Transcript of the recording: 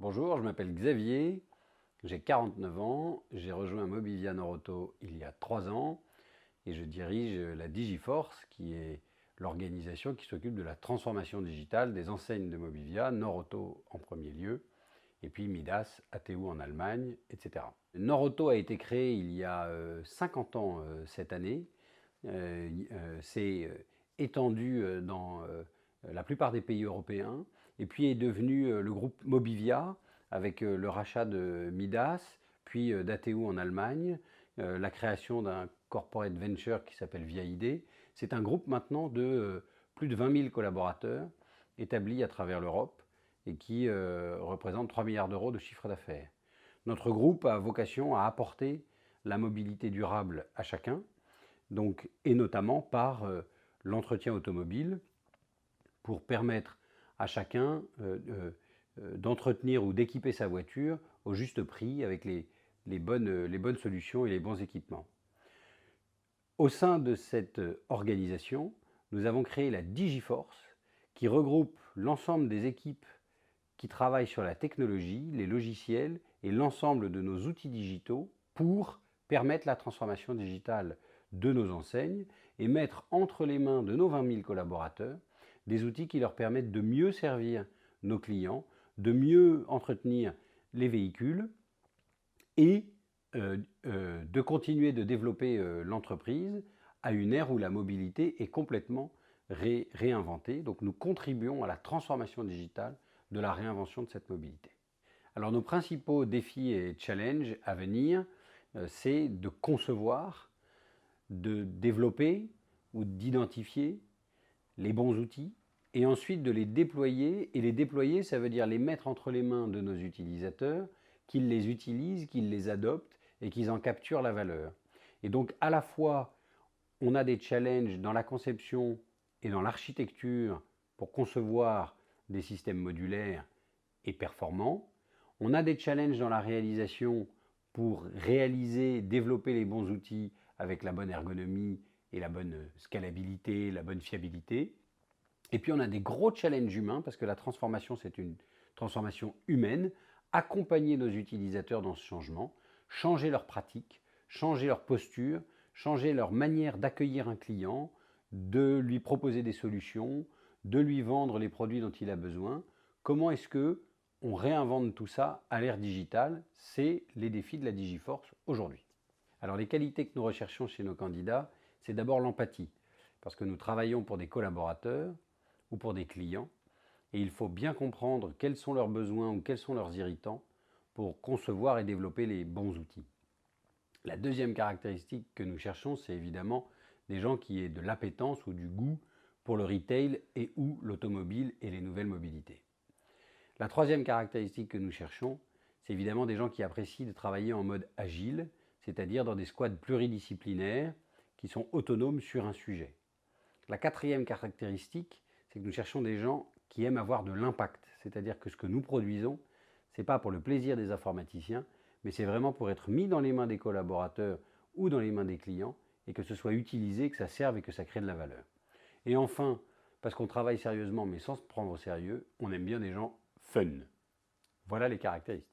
Bonjour, je m'appelle Xavier, j'ai 49 ans, j'ai rejoint Mobivia Noroto il y a 3 ans et je dirige la Digiforce qui est l'organisation qui s'occupe de la transformation digitale des enseignes de Mobivia, Noroto en premier lieu, et puis Midas, ATU en Allemagne, etc. Noroto a été créé il y a 50 ans cette année, c'est étendu dans la plupart des pays européens, et puis est devenu le groupe Mobivia, avec le rachat de Midas, puis d'ATU en Allemagne, la création d'un corporate venture qui s'appelle VIAID. C'est un groupe maintenant de plus de 20 000 collaborateurs établis à travers l'Europe et qui représente 3 milliards d'euros de chiffre d'affaires. Notre groupe a vocation à apporter la mobilité durable à chacun, donc, et notamment par l'entretien automobile pour permettre à chacun d'entretenir ou d'équiper sa voiture au juste prix avec les bonnes solutions et les bons équipements. Au sein de cette organisation, nous avons créé la Digiforce qui regroupe l'ensemble des équipes qui travaillent sur la technologie, les logiciels et l'ensemble de nos outils digitaux pour permettre la transformation digitale de nos enseignes et mettre entre les mains de nos 20 000 collaborateurs des outils qui leur permettent de mieux servir nos clients, de mieux entretenir les véhicules et de continuer de développer l'entreprise à une ère où la mobilité est complètement réinventée. Donc nous contribuons à la transformation digitale de la réinvention de cette mobilité. Alors nos principaux défis et challenges à venir, c'est de concevoir, de développer ou d'identifier les bons outils et ensuite de les déployer. Et les déployer, ça veut dire les mettre entre les mains de nos utilisateurs, qu'ils les utilisent, qu'ils les adoptent et qu'ils en capturent la valeur. Et donc à la fois, on a des challenges dans la conception et dans l'architecture pour concevoir des systèmes modulaires et performants. On a des challenges dans la réalisation pour réaliser, développer les bons outils avec la bonne ergonomie et la bonne scalabilité, la bonne fiabilité. Et puis on a des gros challenges humains parce que la transformation, c'est une transformation humaine. Accompagner nos utilisateurs dans ce changement, changer leurs pratiques, changer leur posture, changer leur manière d'accueillir un client, de lui proposer des solutions, de lui vendre les produits dont il a besoin. Comment est-ce que on réinvente tout ça à l'ère digitale? C'est les défis de la Digiforce aujourd'hui. Alors les qualités que nous recherchons chez nos candidats, c'est d'abord l'empathie, parce que nous travaillons pour des collaborateurs ou pour des clients, et il faut bien comprendre quels sont leurs besoins ou quels sont leurs irritants pour concevoir et développer les bons outils. La deuxième caractéristique que nous cherchons, c'est évidemment des gens qui aient de l'appétence ou du goût pour le retail et ou l'automobile et les nouvelles mobilités. La troisième caractéristique que nous cherchons, c'est évidemment des gens qui apprécient de travailler en mode agile, c'est-à-dire dans des squads pluridisciplinaires qui sont autonomes sur un sujet. La quatrième caractéristique, c'est que nous cherchons des gens qui aiment avoir de l'impact, c'est-à-dire que ce que nous produisons, ce n'est pas pour le plaisir des informaticiens, mais c'est vraiment pour être mis dans les mains des collaborateurs ou dans les mains des clients et que ce soit utilisé, que ça serve et que ça crée de la valeur. Et enfin, parce qu'on travaille sérieusement mais sans se prendre au sérieux, on aime bien des gens fun. Voilà les caractéristiques.